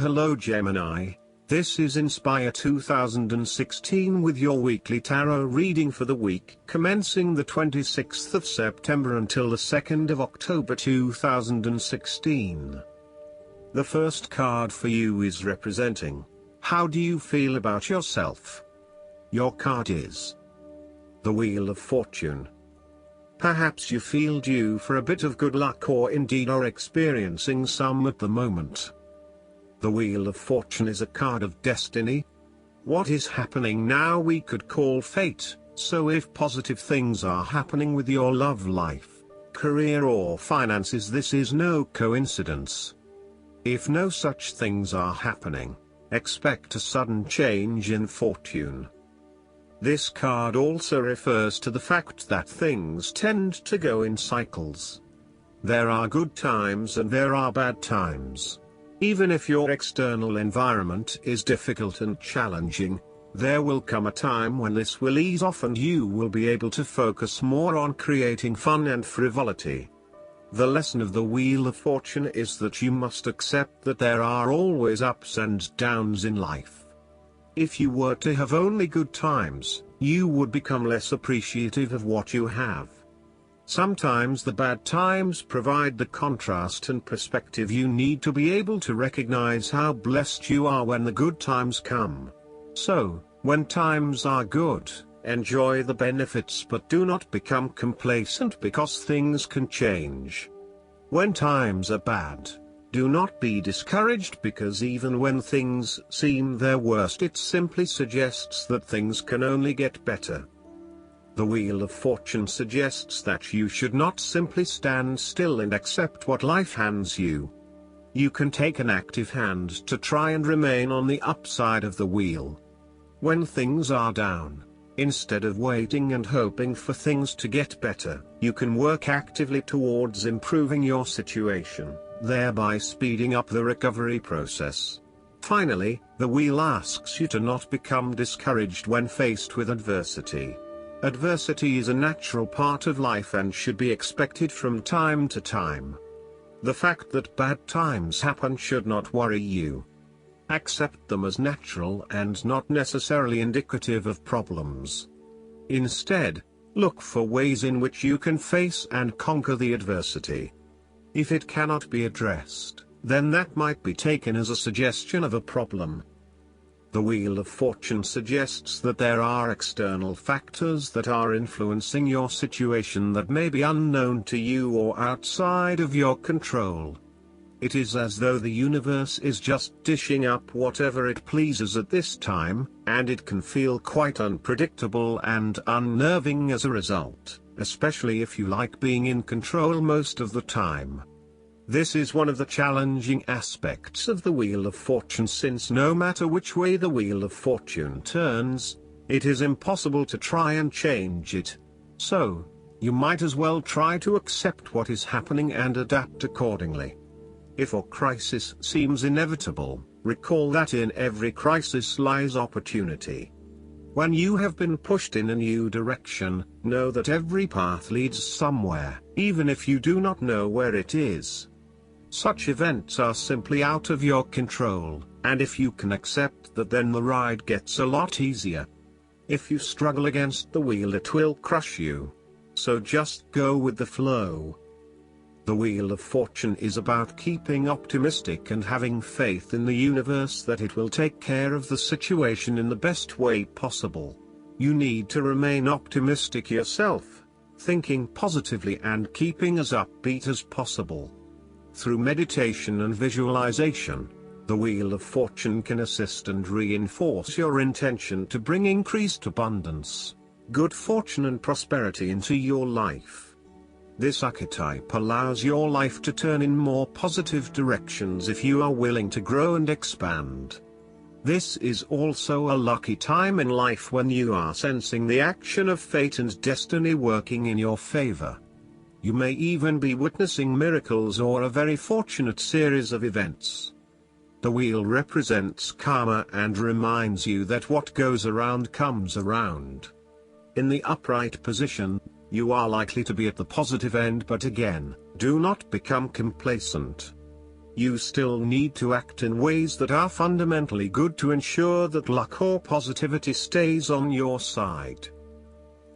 Hello Gemini, this is Inspire 2016 with your weekly tarot reading for the week commencing the 26th of September until the 2nd of October 2016. The first card for you is representing, how do you feel about yourself? Your card is the Wheel of Fortune. Perhaps you feel due for a bit of good luck or indeed are experiencing some at the moment. The Wheel of Fortune is a card of destiny. What is happening now we could call fate, so if positive things are happening with your love life, career or finances, this is no coincidence. If no such things are happening, expect a sudden change in fortune. This card also refers to the fact that things tend to go in cycles. There are good times and there are bad times. Even if your external environment is difficult and challenging, there will come a time when this will ease off and you will be able to focus more on creating fun and frivolity. The lesson of the Wheel of Fortune is that you must accept that there are always ups and downs in life. If you were to have only good times, you would become less appreciative of what you have. Sometimes the bad times provide the contrast and perspective you need to be able to recognize how blessed you are when the good times come. So, when times are good, enjoy the benefits but do not become complacent because things can change. When times are bad, do not be discouraged because even when things seem their worst, it simply suggests that things can only get better. The Wheel of Fortune suggests that you should not simply stand still and accept what life hands you. You can take an active hand to try and remain on the upside of the wheel. When things are down, instead of waiting and hoping for things to get better, you can work actively towards improving your situation, thereby speeding up the recovery process. Finally, the wheel asks you to not become discouraged when faced with adversity. Adversity is a natural part of life and should be expected from time to time. The fact that bad times happen should not worry you. Accept them as natural and not necessarily indicative of problems. Instead, look for ways in which you can face and conquer the adversity. If it cannot be addressed, then that might be taken as a suggestion of a problem. The Wheel of Fortune suggests that there are external factors that are influencing your situation that may be unknown to you or outside of your control. It is as though the universe is just dishing up whatever it pleases at this time, and it can feel quite unpredictable and unnerving as a result, especially if you like being in control most of the time. This is one of the challenging aspects of the Wheel of Fortune, since no matter which way the Wheel of Fortune turns, it is impossible to try and change it. So, you might as well try to accept what is happening and adapt accordingly. If a crisis seems inevitable, recall that in every crisis lies opportunity. When you have been pushed in a new direction, know that every path leads somewhere, even if you do not know where it is. Such events are simply out of your control, and if you can accept that, then the ride gets a lot easier. If you struggle against the wheel, it will crush you. So just go with the flow. The Wheel of Fortune is about keeping optimistic and having faith in the universe that it will take care of the situation in the best way possible. You need to remain optimistic yourself, thinking positively and keeping as upbeat as possible. Through meditation and visualization, the Wheel of Fortune can assist and reinforce your intention to bring increased abundance, good fortune and prosperity into your life. This archetype allows your life to turn in more positive directions if you are willing to grow and expand. This is also a lucky time in life when you are sensing the action of fate and destiny working in your favor. You may even be witnessing miracles or a very fortunate series of events. The wheel represents karma and reminds you that what goes around comes around. In the upright position, you are likely to be at the positive end, but again, do not become complacent. You still need to act in ways that are fundamentally good to ensure that luck or positivity stays on your side.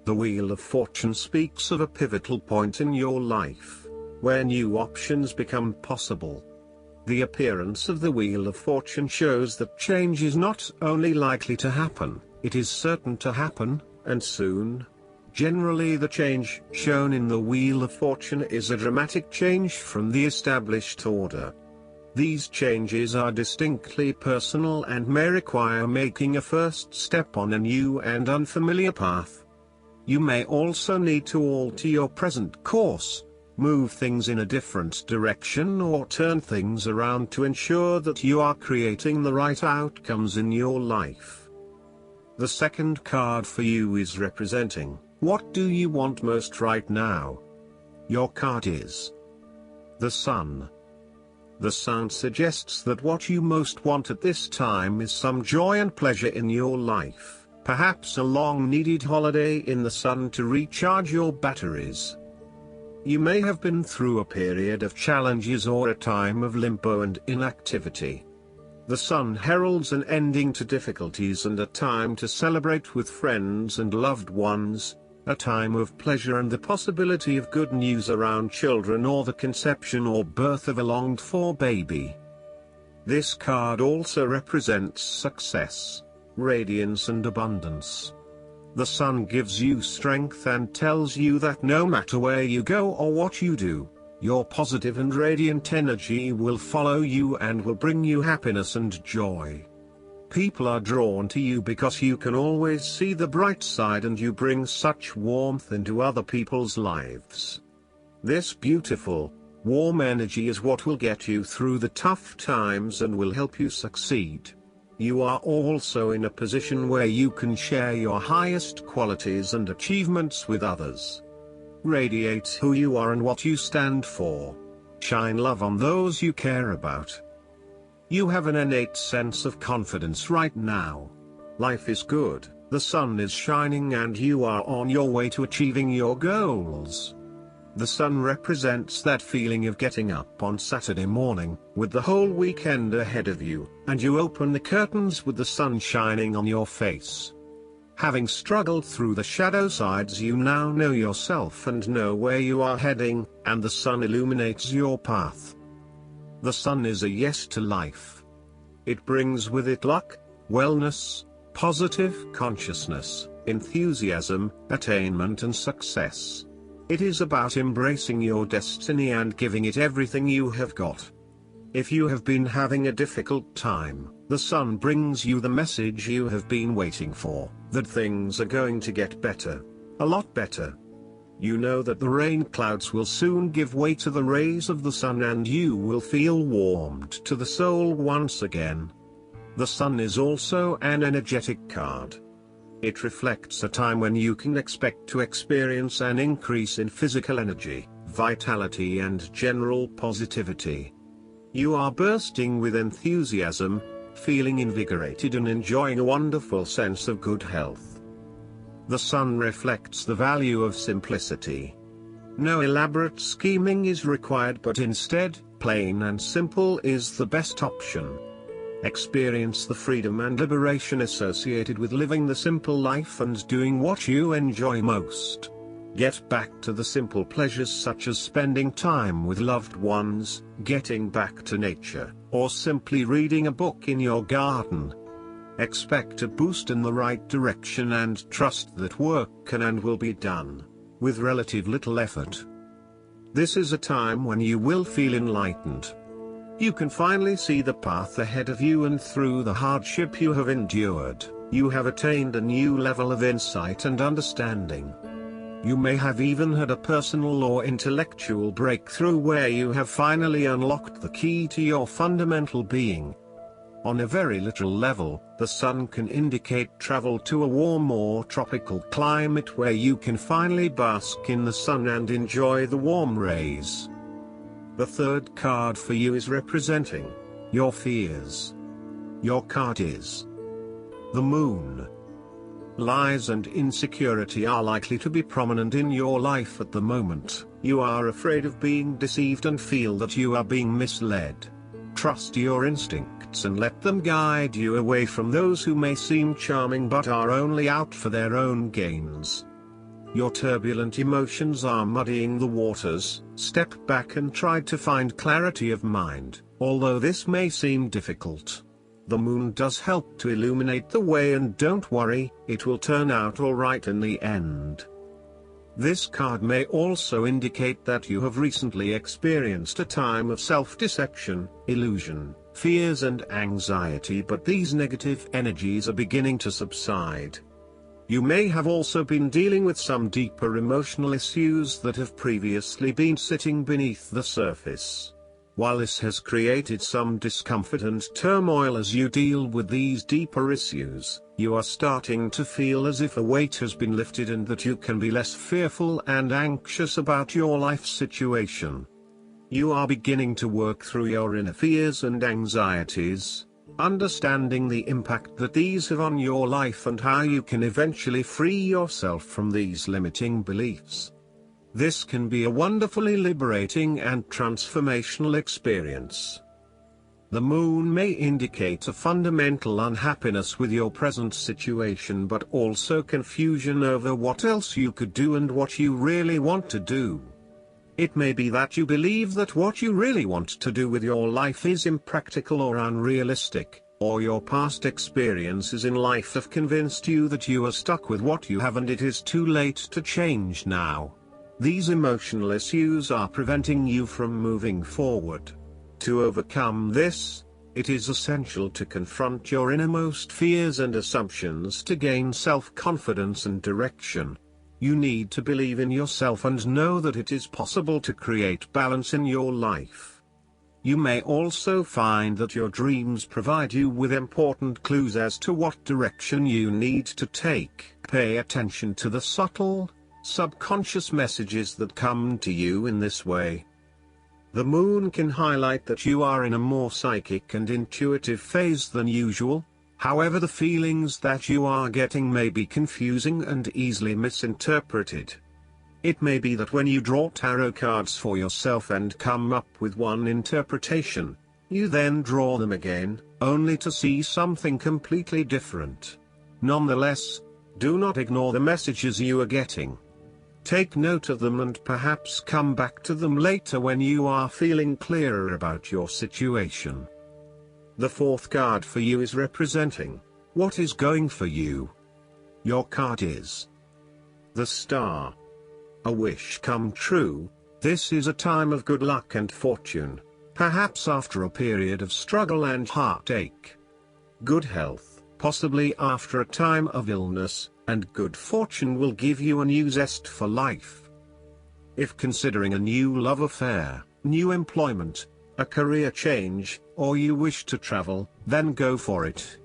The Wheel of Fortune speaks of a pivotal point in your life, where new options become possible. The appearance of the Wheel of Fortune shows that change is not only likely to happen, it is certain to happen, and soon. Generally, the change shown in the Wheel of Fortune is a dramatic change from the established order. These changes are distinctly personal and may require making a first step on a new and unfamiliar path. You may also need to alter your present course, move things in a different direction, or turn things around to ensure that you are creating the right outcomes in your life. The second card for you is representing, what do you want most right now? Your card is the Sun. The Sun suggests that what you most want at this time is some joy and pleasure in your life. Perhaps a long-needed holiday in the sun to recharge your batteries. You may have been through a period of challenges or a time of limbo and inactivity. The sun heralds an ending to difficulties and a time to celebrate with friends and loved ones, a time of pleasure and the possibility of good news around children or the conception or birth of a longed-for baby. This card also represents success, radiance and abundance. The sun gives you strength and tells you that no matter where you go or what you do, your positive and radiant energy will follow you and will bring you happiness and joy. People are drawn to you because you can always see the bright side and you bring such warmth into other people's lives. This beautiful, warm energy is what will get you through the tough times and will help you succeed. You are also in a position where you can share your highest qualities and achievements with others. Radiate who you are and what you stand for. Shine love on those you care about. You have an innate sense of confidence right now. Life is good, the sun is shining and you are on your way to achieving your goals. The sun represents that feeling of getting up on Saturday morning, with the whole weekend ahead of you, and you open the curtains with the sun shining on your face. Having struggled through the shadow sides, you now know yourself and know where you are heading, and the sun illuminates your path. The sun is a yes to life. It brings with it luck, wellness, positive consciousness, enthusiasm, attainment and success. It is about embracing your destiny and giving it everything you have got. If you have been having a difficult time, the sun brings you the message you have been waiting for, that things are going to get better, a lot better. You know that the rain clouds will soon give way to the rays of the sun and you will feel warmed to the soul once again. The sun is also an energetic card. It reflects a time when you can expect to experience an increase in physical energy, vitality and general positivity. You are bursting with enthusiasm, feeling invigorated and enjoying a wonderful sense of good health. The sun reflects the value of simplicity. No elaborate scheming is required, but instead, plain and simple is the best option. Experience the freedom and liberation associated with living the simple life and doing what you enjoy most. Get back to the simple pleasures such as spending time with loved ones, getting back to nature, or simply reading a book in your garden. Expect a boost in the right direction and trust that work can and will be done. with relative little effort. This is a time when you will feel enlightened. You can finally see the path ahead of you, and through the hardship you have endured, you have attained a new level of insight and understanding. You may have even had a personal or intellectual breakthrough where you have finally unlocked the key to your fundamental being. On a very literal level, the sun can indicate travel to a warm or tropical climate where you can finally bask in the sun and enjoy the warm rays. The third card for you is representing your fears. Your card is the Moon. Lies and insecurity are likely to be prominent in your life at the moment. You are afraid of being deceived and feel that you are being misled. Trust your instincts and let them guide you away from those who may seem charming but are only out for their own gains. Your turbulent emotions are muddying the waters. Step back and try to find clarity of mind, although this may seem difficult. The moon does help to illuminate the way, and don't worry, it will turn out alright in the end. This card may also indicate that you have recently experienced a time of self-deception, illusion, fears and anxiety, but these negative energies are beginning to subside. You may have also been dealing with some deeper emotional issues that have previously been sitting beneath the surface. While this has created some discomfort and turmoil as you deal with these deeper issues, you are starting to feel as if a weight has been lifted and that you can be less fearful and anxious about your life situation. You are beginning to work through your inner fears and anxieties, understanding the impact that these have on your life and how you can eventually free yourself from these limiting beliefs. This can be a wonderfully liberating and transformational experience. The moon may indicate a fundamental unhappiness with your present situation, but also confusion over what else you could do and what you really want to do. It may be that you believe that what you really want to do with your life is impractical or unrealistic, or your past experiences in life have convinced you that you are stuck with what you have and it is too late to change now. These emotional issues are preventing you from moving forward. To overcome this, it is essential to confront your innermost fears and assumptions to gain self-confidence and direction. You need to believe in yourself and know that it is possible to create balance in your life. You may also find that your dreams provide you with important clues as to what direction you need to take. Pay attention to the subtle, subconscious messages that come to you in this way. The moon can highlight that you are in a more psychic and intuitive phase than usual. However, the feelings that you are getting may be confusing and easily misinterpreted. It may be that when you draw tarot cards for yourself and come up with one interpretation, you then draw them again, only to see something completely different. Nonetheless, do not ignore the messages you are getting. Take note of them and perhaps come back to them later when you are feeling clearer about your situation. The fourth card for you is representing what is going for you. Your card is the Star. A wish come true. This is a time of good luck and fortune, perhaps after a period of struggle and heartache. Good health, possibly after a time of illness, and good fortune will give you a new zest for life. If considering a new love affair, new employment, a career change, or you wish to travel, then go for it.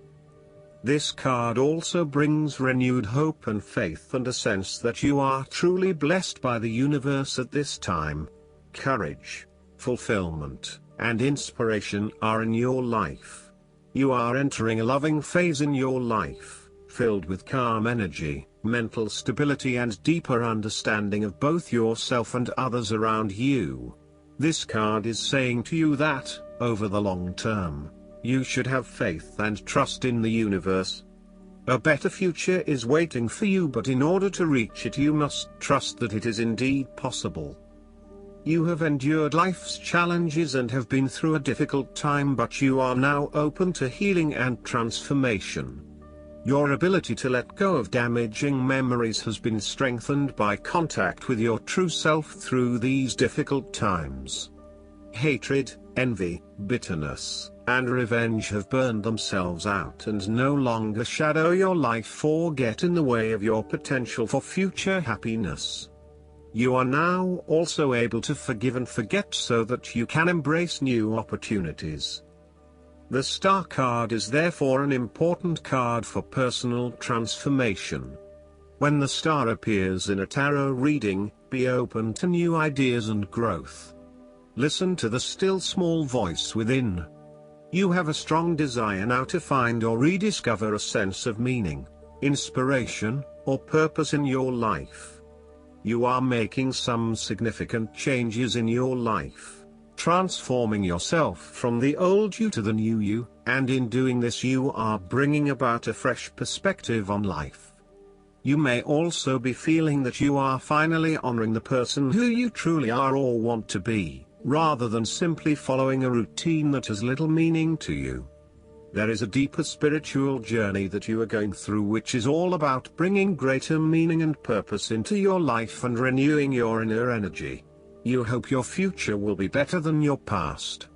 This card also brings renewed hope and faith and a sense that you are truly blessed by the universe at this time. Courage, fulfillment, and inspiration are in your life. You are entering a loving phase in your life, filled with calm energy, mental stability and deeper understanding of both yourself and others around you. This card is saying to you that, over the long term, you should have faith and trust in the universe. A better future is waiting for you, but in order to reach it you must trust that it is indeed possible. You have endured life's challenges and have been through a difficult time, but you are now open to healing and transformation. Your ability to let go of damaging memories has been strengthened by contact with your true self through these difficult times. Hatred, envy, bitterness, and revenge have burned themselves out and no longer shadow your life or get in the way of your potential for future happiness. You are now also able to forgive and forget so that you can embrace new opportunities. The Star card is therefore an important card for personal transformation. When the Star appears in a tarot reading, be open to new ideas and growth. Listen to the still small voice within. You have a strong desire now to find or rediscover a sense of meaning, inspiration, or purpose in your life. You are making some significant changes in your life, transforming yourself from the old you to the new you, and in doing this you are bringing about a fresh perspective on life. You may also be feeling that you are finally honoring the person who you truly are or want to be, rather than simply following a routine that has little meaning to you. There is a deeper spiritual journey that you are going through which is all about bringing greater meaning and purpose into your life and renewing your inner energy. You hope your future will be better than your past.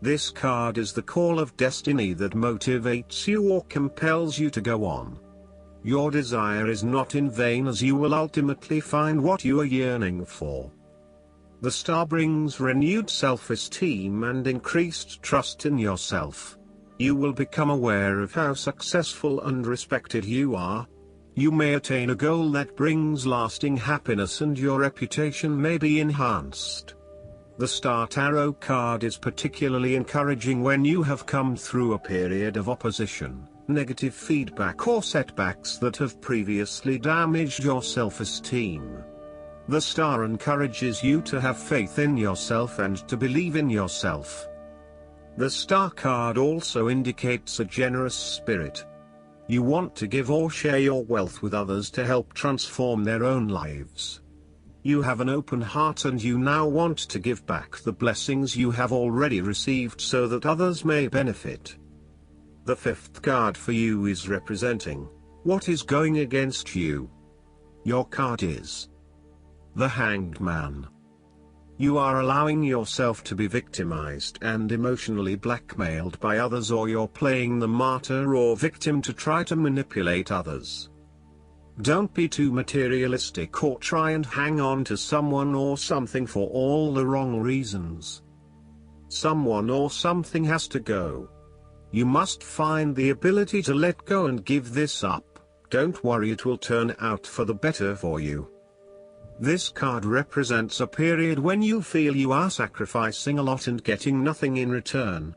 This card is the call of destiny that motivates you or compels you to go on. Your desire is not in vain as you will ultimately find what you are yearning for. The Star brings renewed self-esteem and increased trust in yourself. You will become aware of how successful and respected you are. You may attain a goal that brings lasting happiness and your reputation may be enhanced. The Star Tarot card is particularly encouraging when you have come through a period of opposition, negative feedback or setbacks that have previously damaged your self-esteem. The Star encourages you to have faith in yourself and to believe in yourself. The Star card also indicates a generous spirit. You want to give or share your wealth with others to help transform their own lives. You have an open heart and you now want to give back the blessings you have already received so that others may benefit. The fifth card for you is representing what is going against you. Your card is the Hanged Man. You are allowing yourself to be victimized and emotionally blackmailed by others, or you're playing the martyr or victim to try to manipulate others. Don't be too materialistic or try and hang on to someone or something for all the wrong reasons. Someone or something has to go. You must find the ability to let go and give this up. Don't worry, it will turn out for the better for you. This card represents a period when you feel you are sacrificing a lot and getting nothing in return.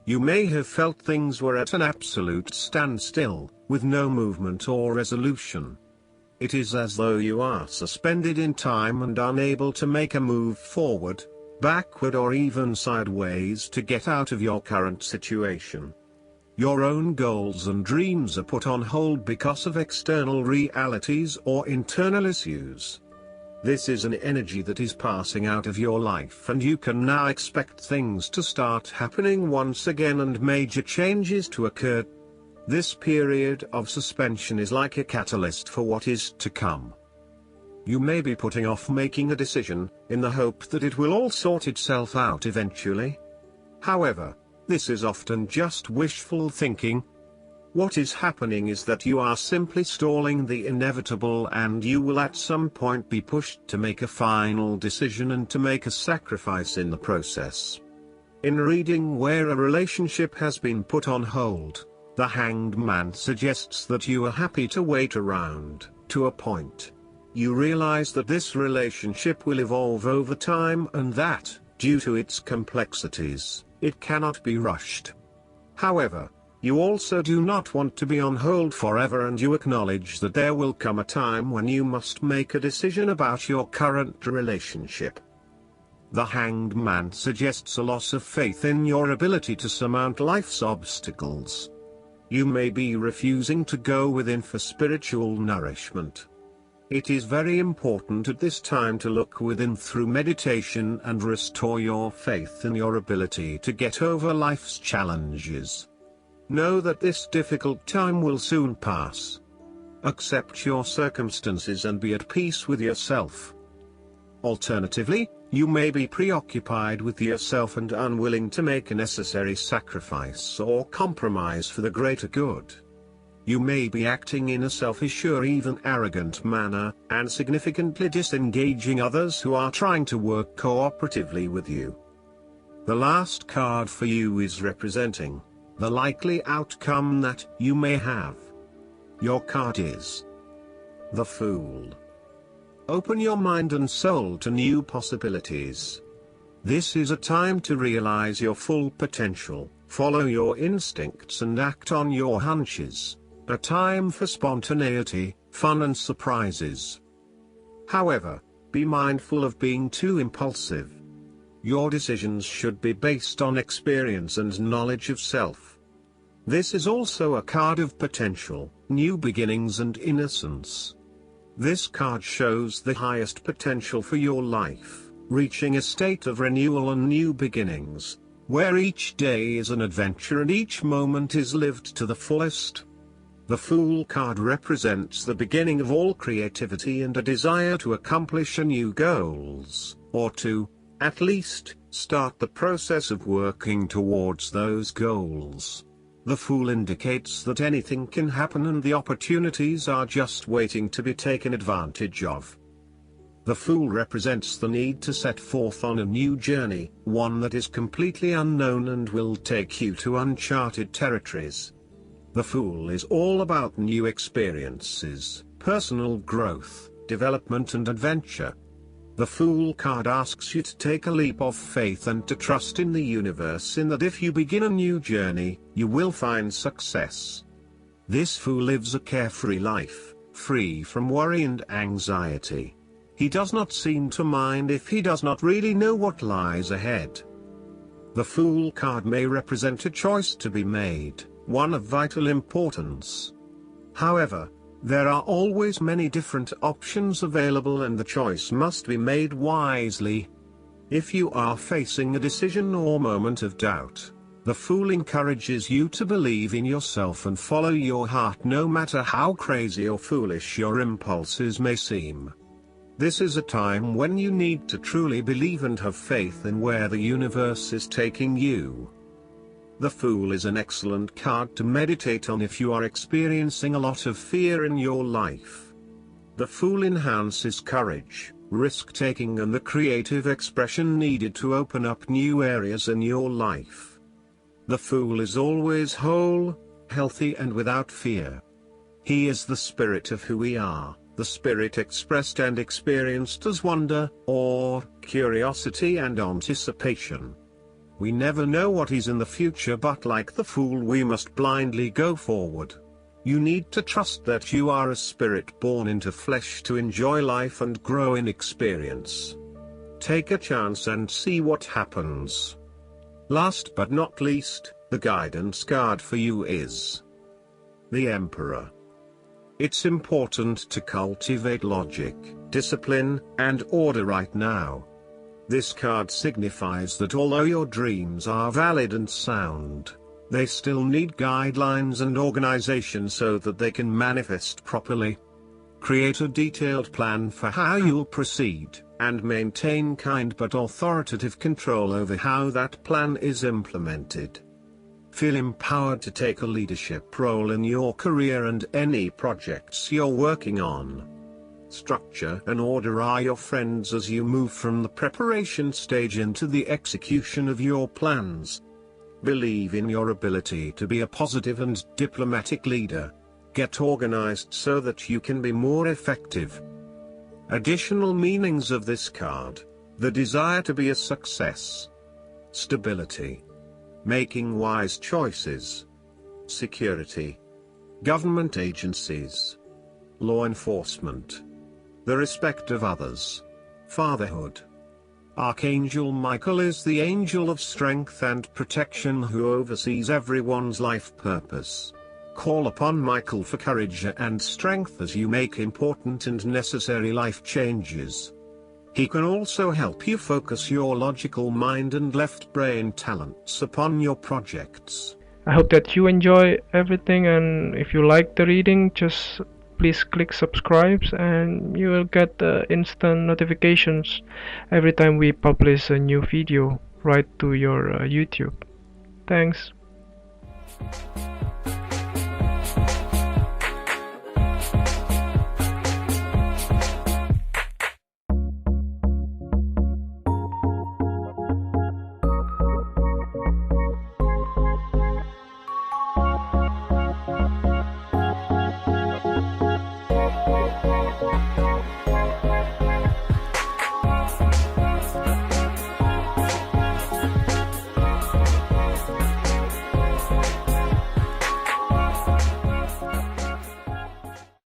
You may have felt things were at an absolute standstill, with no movement or resolution. It is as though you are suspended in time and unable to make a move forward, backward or even sideways to get out of your current situation. Your own goals and dreams are put on hold because of external realities or internal issues. This is an energy that is passing out of your life and you can now expect things to start happening once again and major changes to occur. This period of suspension is like a catalyst for what is to come. You may be putting off making a decision, in the hope that it will all sort itself out eventually. However, this is often just wishful thinking. What is happening is that you are simply stalling the inevitable and you will at some point be pushed to make a final decision and to make a sacrifice in the process. In a reading where a relationship has been put on hold, the Hanged Man suggests that you are happy to wait around, to a point. You realize that this relationship will evolve over time and that, due to its complexities, it cannot be rushed. However, you also do not want to be on hold forever and you acknowledge that there will come a time when you must make a decision about your current relationship. The Hanged Man suggests a loss of faith in your ability to surmount life's obstacles. You may be refusing to go within for spiritual nourishment. It is very important at this time to look within through meditation and restore your faith in your ability to get over life's challenges. Know that this difficult time will soon pass. Accept your circumstances and be at peace with yourself. Alternatively, you may be preoccupied with yourself and unwilling to make a necessary sacrifice or compromise for the greater good. You may be acting in a selfish or even arrogant manner, and significantly disengaging others who are trying to work cooperatively with you. The last card for you is representing the likely outcome that you may have. Your card is the Fool. Open your mind and soul to new possibilities. This is a time to realize your full potential, follow your instincts and act on your hunches. A time for spontaneity, fun and surprises. However, be mindful of being too impulsive. Your decisions should be based on experience and knowledge of self. This is also a card of potential, new beginnings and innocence. This card shows the highest potential for your life, reaching a state of renewal and new beginnings, where each day is an adventure and each moment is lived to the fullest. The Fool card represents the beginning of all creativity and a desire to accomplish new goals, or to, at least, start the process of working towards those goals. The Fool indicates that anything can happen and the opportunities are just waiting to be taken advantage of. The Fool represents the need to set forth on a new journey, one that is completely unknown and will take you to uncharted territories. The Fool is all about new experiences, personal growth, development and adventure. The Fool card asks you to take a leap of faith and to trust in the universe in that if you begin a new journey, you will find success. This Fool lives a carefree life, free from worry and anxiety. He does not seem to mind if he does not really know what lies ahead. The Fool card may represent a choice to be made, one of vital importance. However, there are always many different options available and the choice must be made wisely. If you are facing a decision or moment of doubt, the Fool encourages you to believe in yourself and follow your heart no matter how crazy or foolish your impulses may seem. This is a time when you need to truly believe and have faith in where the universe is taking you. The Fool is an excellent card to meditate on if you are experiencing a lot of fear in your life. The Fool enhances courage, risk-taking and the creative expression needed to open up new areas in your life. The Fool is always whole, healthy and without fear. He is the spirit of who we are, the spirit expressed and experienced as wonder, awe, curiosity and anticipation. We never know what is in the future, but like the Fool we must blindly go forward. You need to trust that you are a spirit born into flesh to enjoy life and grow in experience. Take a chance and see what happens. Last but not least, the guidance card for you is the Emperor. It's important to cultivate logic, discipline, and order right now. This card signifies that although your dreams are valid and sound, they still need guidelines and organization so that they can manifest properly. Create a detailed plan for how you'll proceed, and maintain kind but authoritative control over how that plan is implemented. Feel empowered to take a leadership role in your career and any projects you're working on. Structure and order are your friends as you move from the preparation stage into the execution of your plans. Believe in your ability to be a positive and diplomatic leader. Get organized so that you can be more effective. Additional meanings of this card: the desire to be a success, stability, making wise choices, security, government agencies, law enforcement, the respect of others, fatherhood. Archangel Michael is the angel of strength and protection who oversees everyone's life purpose. Call upon Michael for courage and strength as you make important and necessary life changes. He can also help you focus your logical mind and left brain talents upon your projects. I hope that you enjoy everything, and if you like the reading, just please click subscribe and you will get instant notifications every time we publish a new video right to your YouTube. Thanks.